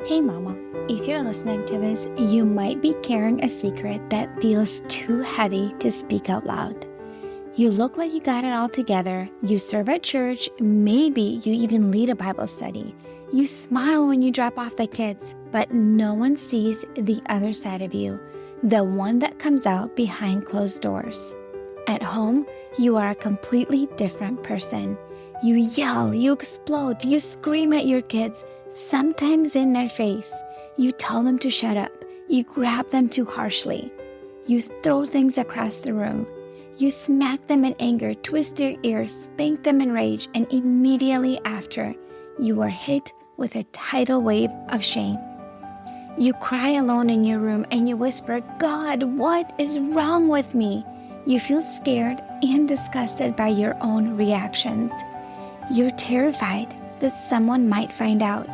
Hey mama, if you're listening to this, you might be carrying a secret that feels too heavy to speak out loud. You look like you got it all together, you serve at church, maybe you even lead a Bible study. You smile when you drop off the kids, but no one sees the other side of you, the one that comes out behind closed doors. At home, you are a completely different person. You yell, you explode, you scream at your kids, sometimes in their face. You tell them to shut up. You grab them too harshly. You throw things across the room. You smack them in anger, twist their ears, spank them in rage, and immediately after, you are hit with a tidal wave of shame. You cry alone in your room and you whisper, "God, what is wrong with me?" You feel scared and disgusted by your own reactions. You're terrified that someone might find out.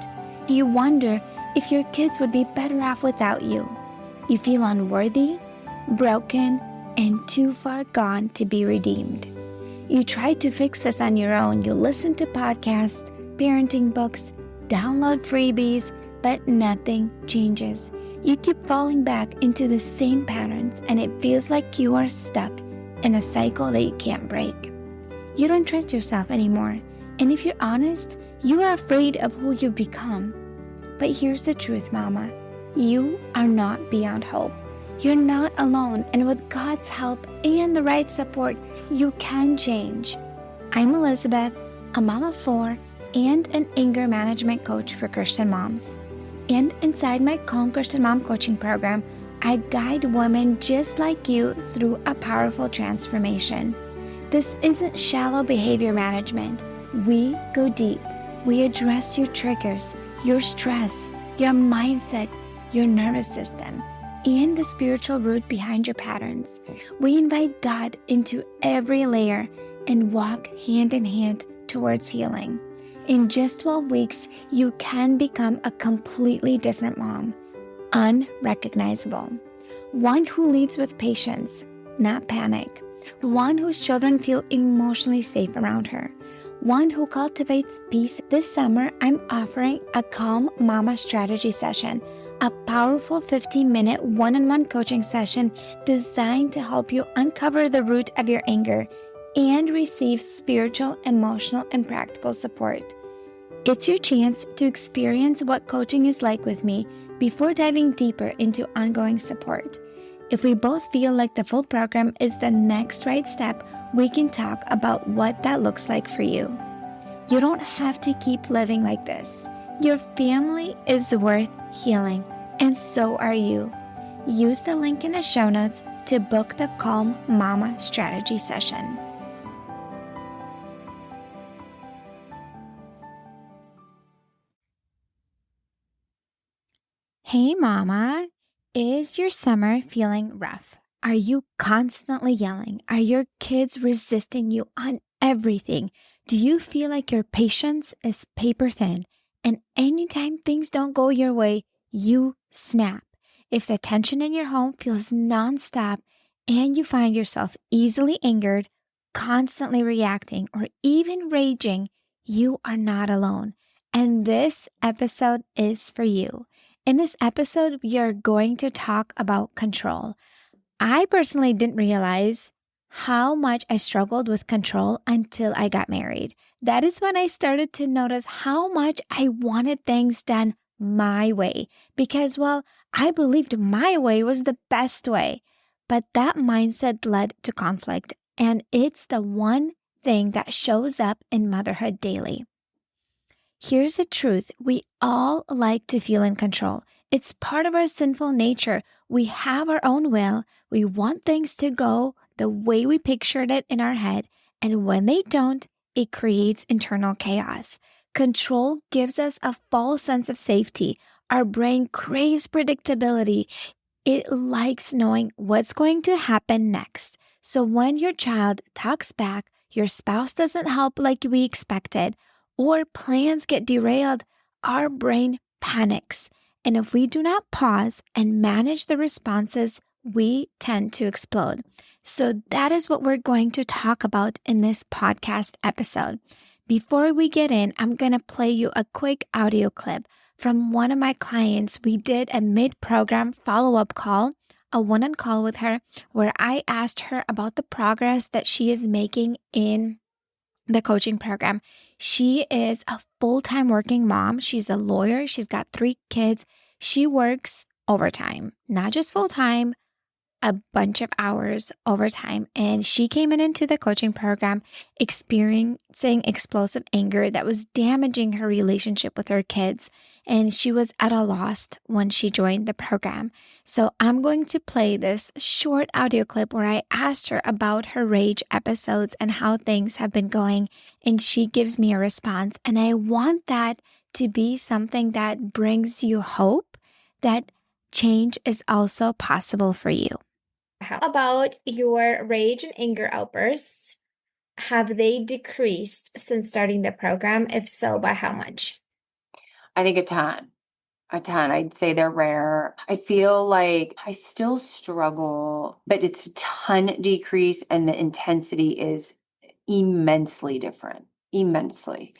You wonder if your kids would be better off without you. You feel unworthy, broken, and too far gone to be redeemed. You try to fix this on your own. You listen to podcasts, parenting books, download freebies, but nothing changes. You keep falling back into the same patterns, and it feels like you are stuck in a cycle that you can't break. You don't trust yourself anymore, and if you're honest, you are afraid of who you become. But here's the truth, Mama. You are not beyond hope. You're not alone, and with God's help and the right support, you can change. I'm Elizabeth, a mom of 4 and an anger management coach for Christian moms. And inside my Calm Christian Mom coaching program, I guide women just like you through a powerful transformation. This isn't shallow behavior management. We go deep. We address your triggers, your stress, your mindset, your nervous system, and the spiritual root behind your patterns. We invite God into every layer and walk hand in hand towards healing. In just 12 weeks, you can become a completely different mom, unrecognizable. One who leads with patience, not panic. One whose children feel emotionally safe around her. One who cultivates peace. This summer, I'm offering a Calm Mama strategy session, a powerful 15-minute one-on-one coaching session designed to help you uncover the root of your anger and receive spiritual, emotional, and practical support. It's your chance to experience what coaching is like with me before diving deeper into ongoing support. If we both feel like the full program is the next right step, we can talk about what that looks like for you. You don't have to keep living like this. Your family is worth healing, and so are you. Use the link in the show notes to book the Calm Mama strategy session. Hey Mama, is your summer feeling rough? Are you constantly yelling? Are your kids resisting you on everything? Do you feel like your patience is paper thin? And anytime things don't go your way, you snap. If the tension in your home feels nonstop and you find yourself easily angered, constantly reacting, or even raging, you are not alone. And this episode is for you. In this episode, we are going to talk about control. I personally didn't realize how much I struggled with control until I got married. That is when I started to notice how much I wanted things done my way because, well, I believed my way was the best way. But that mindset led to conflict, and it's the one thing that shows up in motherhood daily. Here's the truth. We all like to feel in control. It's part of our sinful nature. We have our own will. We want things to go the way we pictured it in our head. And when they don't, it creates internal chaos. Control gives us a false sense of safety. Our brain craves predictability. It likes knowing what's going to happen next. So when your child talks back, your spouse doesn't help like we expected, or plans get derailed, our brain panics. And if we do not pause and manage the responses, we tend to explode. So that is what we're going to talk about in this podcast episode. Before we get in, I'm going to play you a quick audio clip from one of my clients. We did a mid-program follow-up call, a one-on call with her, where I asked her about the progress that she is making in the coaching program. She is a full-time working mom. She's a lawyer. She's got 3 kids. She works overtime, not just full-time, a bunch of hours overtime. And she came into the coaching program experiencing explosive anger that was damaging her relationship with her kids. And she was at a loss when she joined the program. So I'm going to play this short audio clip where I asked her about her rage episodes and how things have been going. And she gives me a response. And I want that to be something that brings you hope that change is also possible for you. How about your rage and anger outbursts? Have they decreased since starting the program? If so, by how much? I think a ton. A ton. I'd say they're rare. I feel like I still struggle, but it's a ton decrease and the intensity is immensely different. Immensely.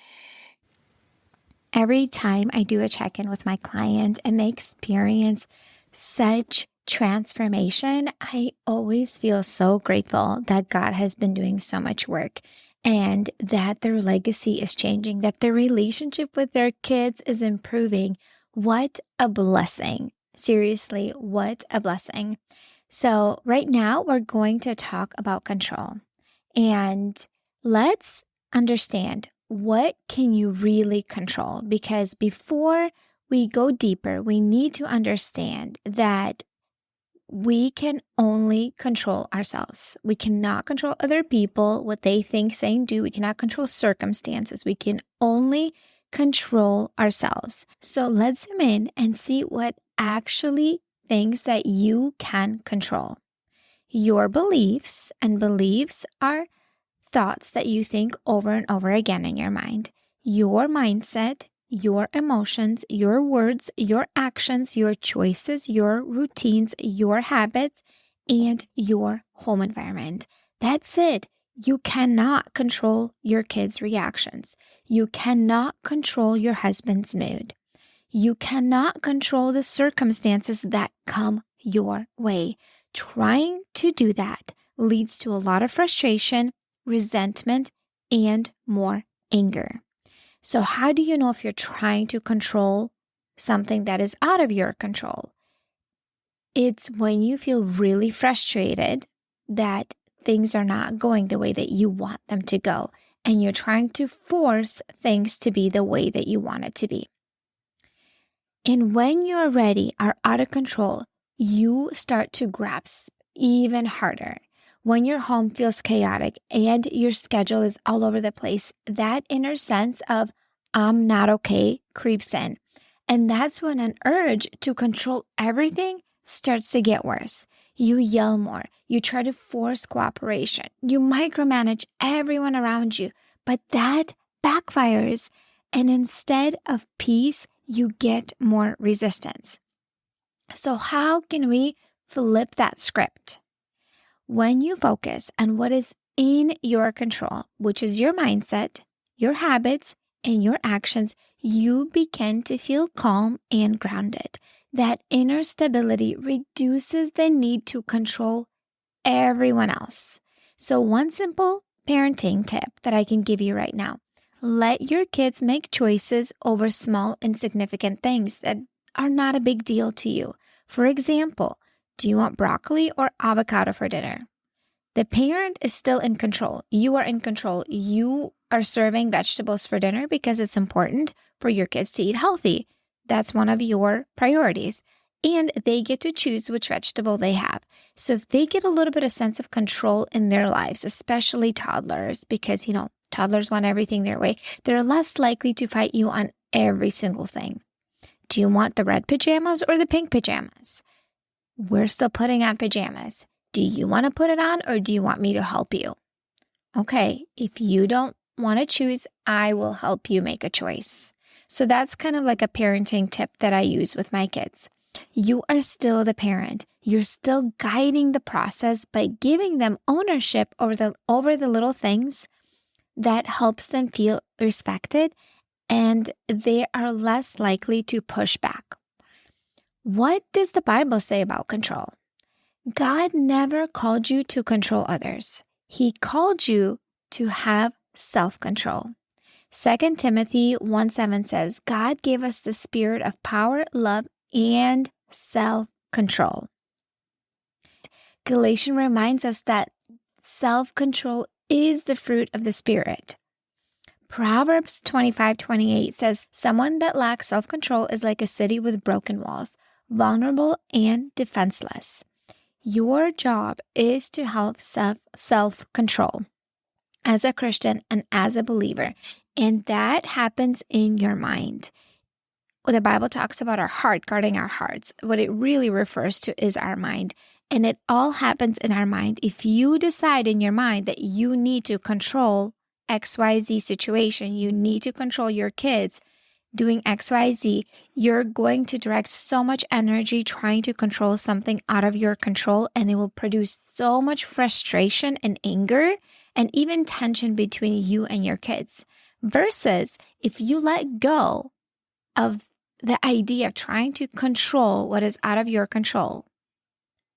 Every time I do a check-in with my client and they experience such transformation, I always feel so grateful that God has been doing so much work and that their legacy is changing, that their relationship with their kids is improving. What a blessing. Seriously, what a blessing. So right now we're going to talk about control, and let's understand, what can you really control? Because before we go deeper, we need to understand that we can only control ourselves. We cannot control other people, what they think, say, and do. We cannot control circumstances. We can only control ourselves. So let's zoom in and see what actually things that you can control. Your beliefs, and beliefs are thoughts that you think over and over again in your mind. Your mindset, your emotions, your words, your actions, your choices, your routines, your habits, and your home environment. That's it. You cannot control your kids' reactions. You cannot control your husband's mood. You cannot control the circumstances that come your way. Trying to do that leads to a lot of frustration, resentment, and more anger. So how do you know if you're trying to control something that is out of your control? It's when you feel really frustrated that things are not going the way that you want them to go, and you're trying to force things to be the way that you want it to be. And when you already are out of control, you start to grasp even harder. When your home feels chaotic and your schedule is all over the place, that inner sense of I'm not okay creeps in. And that's when an urge to control everything starts to get worse. You yell more. You try to force cooperation. You micromanage everyone around you, but that backfires. And instead of peace, you get more resistance. So how can we flip that script? When you focus on what is in your control, which is your mindset, your habits, and your actions, you begin to feel calm and grounded. That inner stability reduces the need to control everyone else. So one simple parenting tip that I can give you right now: let your kids make choices over small, insignificant things that are not a big deal to you. For example, do you want broccoli or avocado for dinner? The parent is still in control. You are in control. You are serving vegetables for dinner because it's important for your kids to eat healthy. That's one of your priorities. And they get to choose which vegetable they have. So if they get a little bit of sense of control in their lives, especially toddlers, because, toddlers want everything their way, they're less likely to fight you on every single thing. Do you want the red pajamas or the pink pajamas? We're still putting on pajamas. Do you want to put it on, or do you want me to help you? Okay, if you don't want to choose, I will help you make a choice. So that's kind of like a parenting tip that I use with my kids. You are still the parent. You're still guiding the process by giving them ownership over the little things that helps them feel respected, and they are less likely to push back. What does the Bible say about control? God never called you to control others. He called you to have self-control. 2 Timothy 1:7 says, God gave us the spirit of power, love, and self-control. Galatians reminds us that self-control is the fruit of the Spirit. Proverbs 25:28 says, someone that lacks self-control is like a city with broken walls, vulnerable and defenseless. Your job is to help self-control as a Christian and as a believer, and that happens in your mind. The Bible talks about our heart, guarding our hearts. What it really refers to is our mind. And it all happens in our mind. If you decide in your mind that you need to control XYZ situation, you need to control your kids doing XYZ, you're going to direct so much energy trying to control something out of your control, and it will produce so much frustration and anger and even tension between you and your kids. Versus if you let go of the idea of trying to control what is out of your control,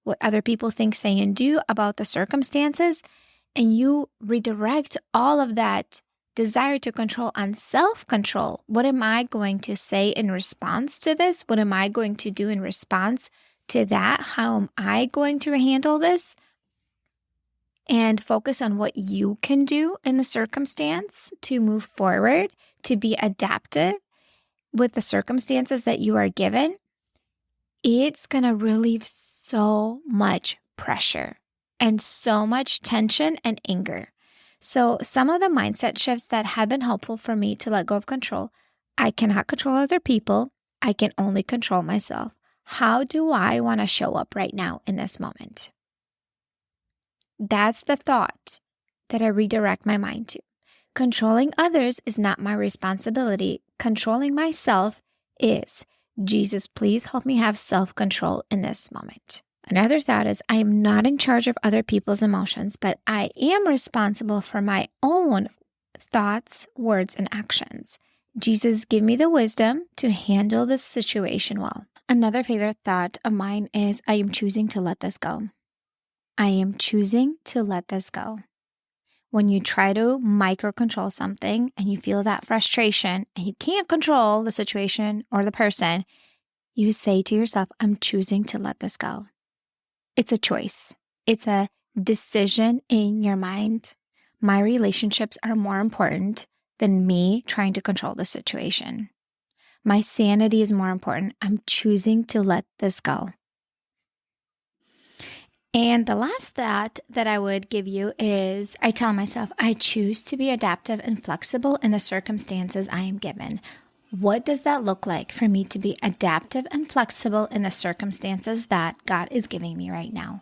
what other people think, say, and do about the circumstances, and you redirect all of that desire to control on self-control. What am I going to say in response to this? What am I going to do in response to that? How am I going to handle this? And focus on what you can do in the circumstance to move forward, to be adaptive with the circumstances that you are given. It's going to relieve so much pressure and so much tension and anger. So some of the mindset shifts that have been helpful for me to let go of control: I cannot control other people. I can only control myself. How do I want to show up right now in this moment? That's the thought that I redirect my mind to. Controlling others is not my responsibility. Controlling myself is. Jesus, please help me have self-control in this moment. Another thought is, I am not in charge of other people's emotions, but I am responsible for my own thoughts, words, and actions. Jesus, give me the wisdom to handle this situation well. Another favorite thought of mine is, I am choosing to let this go. I am choosing to let this go. When you try to micro-control something and you feel that frustration and you can't control the situation or the person, you say to yourself, I'm choosing to let this go. It's a choice. It's a decision in your mind. My relationships are more important than me trying to control the situation. My sanity is more important. I'm choosing to let this go. And the last thought that I would give you is, I tell myself, I choose to be adaptive and flexible in the circumstances I am given. What does that look like for me to be adaptive and flexible in the circumstances that God is giving me right now?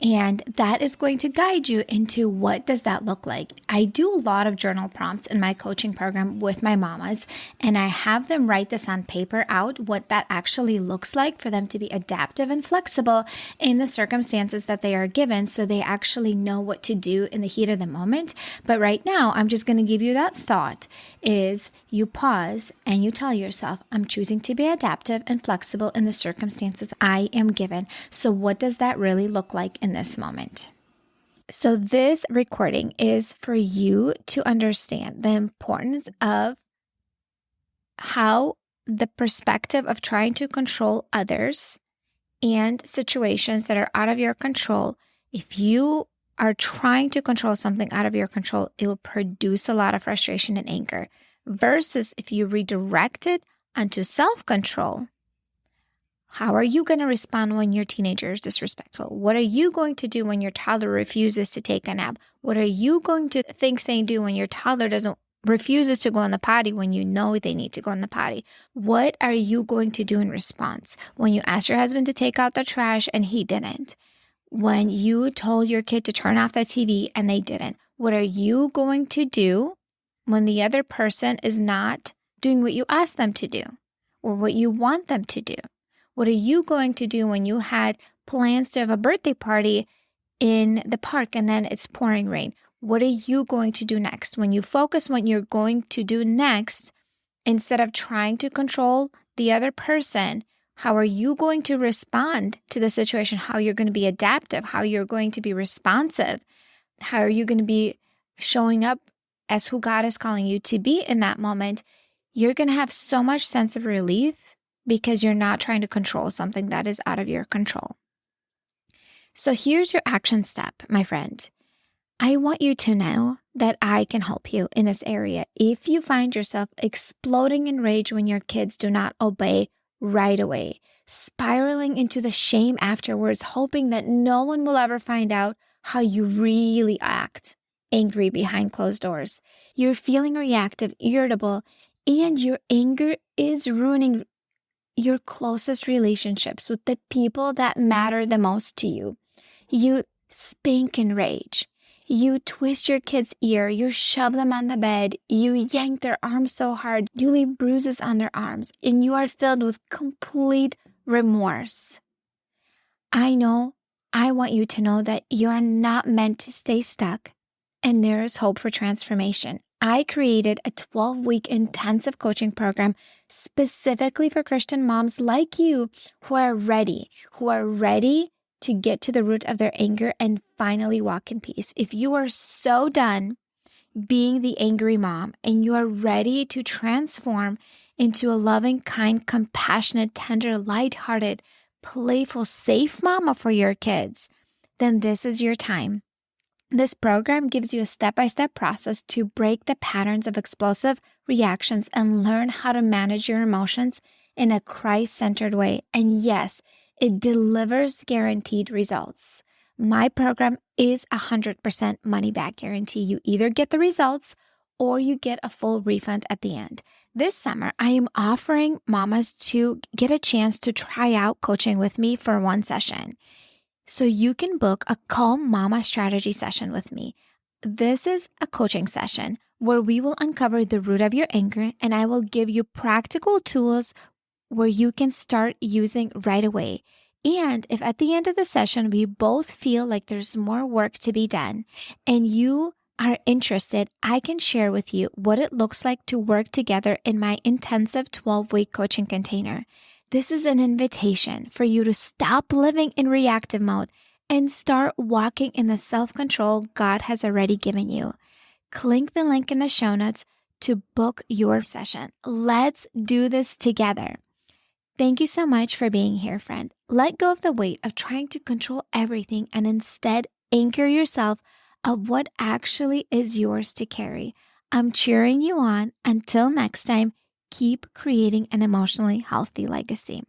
And that is going to guide you into what does that look like. I do a lot of journal prompts in my coaching program with my mamas, and I have them write this on paper out, what that actually looks like for them to be adaptive and flexible in the circumstances that they are given, so they actually know what to do in the heat of the moment. But right now, I'm just going to give you that thought is you pause and you tell yourself, I'm choosing to be adaptive and flexible in the circumstances I am given. So what does that really look like in this moment? So this recording is for you to understand the importance of how the perspective of trying to control others and situations that are out of your control. If you are trying to control something out of your control, it will produce a lot of frustration and anger. Versus if you redirect it onto self-control, how are you going to respond when your teenager is disrespectful? What are you going to do when your toddler refuses to take a nap? What are you going to think, say, and do when your toddler refuses to go on the potty when you know they need to go on the potty? What are you going to do in response when you asked your husband to take out the trash and he didn't? When you told your kid to turn off the TV and they didn't? What are you going to do when the other person is not doing what you asked them to do or what you want them to do? What are you going to do when you had plans to have a birthday party in the park and then it's pouring rain? What are you going to do next? When you focus on what you're going to do next, instead of trying to control the other person, how are you going to respond to the situation? How you're going to be adaptive, how you're going to be responsive, how are you going to be showing up as who God is calling you to be in that moment? You're going to have so much sense of relief because you're not trying to control something that is out of your control. So here's your action step, my friend. I want you to know that I can help you in this area. If you find yourself exploding in rage when your kids do not obey right away, spiraling into the shame afterwards, hoping that no one will ever find out how you really act, angry behind closed doors, you're feeling reactive, irritable, and your anger is ruining your closest relationships with the people that matter the most to you. You spank in rage. You twist your kid's ear, you shove them on the bed, you yank their arms so hard, you leave bruises on their arms, and you are filled with complete remorse. I know, I want you to know that you are not meant to stay stuck, and there is hope for transformation. I created a 12-week intensive coaching program specifically for Christian moms like you who are ready to get to the root of their anger and finally walk in peace. If you are so done being the angry mom and you are ready to transform into a loving, kind, compassionate, tender, lighthearted, playful, safe mama for your kids, then this is your time. This program gives you a step-by-step process to break the patterns of explosive reactions and learn how to manage your emotions in a Christ-centered way. And yes, it delivers guaranteed results. My program is 100% money-back guarantee. You either get the results or you get a full refund at the end. This summer, I am offering mamas to get a chance to try out coaching with me for one session. So you can book a Calm Mama strategy session with me. This is a coaching session where we will uncover the root of your anger and I will give you practical tools where you can start using right away. And if at the end of the session, we both feel like there's more work to be done and you are interested, I can share with you what it looks like to work together in my intensive 12-week coaching container. This is an invitation for you to stop living in reactive mode and start walking in the self-control God has already given you. Click the link in the show notes to book your session. Let's do this together. Thank you so much for being here, friend. Let go of the weight of trying to control everything and instead anchor yourself of what actually is yours to carry. I'm cheering you on. Until next time, keep creating an emotionally healthy legacy.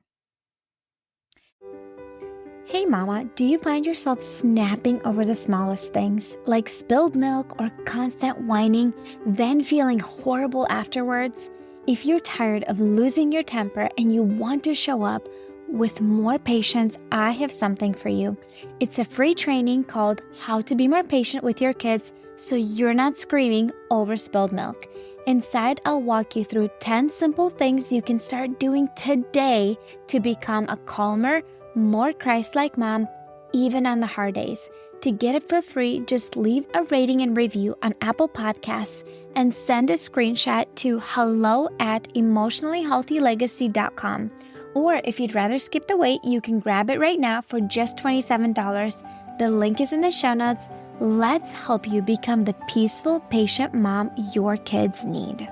Hey mama, do you find yourself snapping over the smallest things, like spilled milk or constant whining, then feeling horrible afterwards? If you're tired of losing your temper and you want to show up with more patience, I have something for you. It's a free training called How to Be More Patient with Your Kids so you're not screaming over spilled milk. Inside, I'll walk you through 10 simple things you can start doing today to become a calmer, more Christ-like mom, even on the hard days. To get it for free, just leave a rating and review on Apple Podcasts and send a screenshot to hello@emotionallyhealthylegacy.com. Or if you'd rather skip the wait, you can grab it right now for just $27. The link is in the show notes. Let's help you become the peaceful, patient mom your kids need.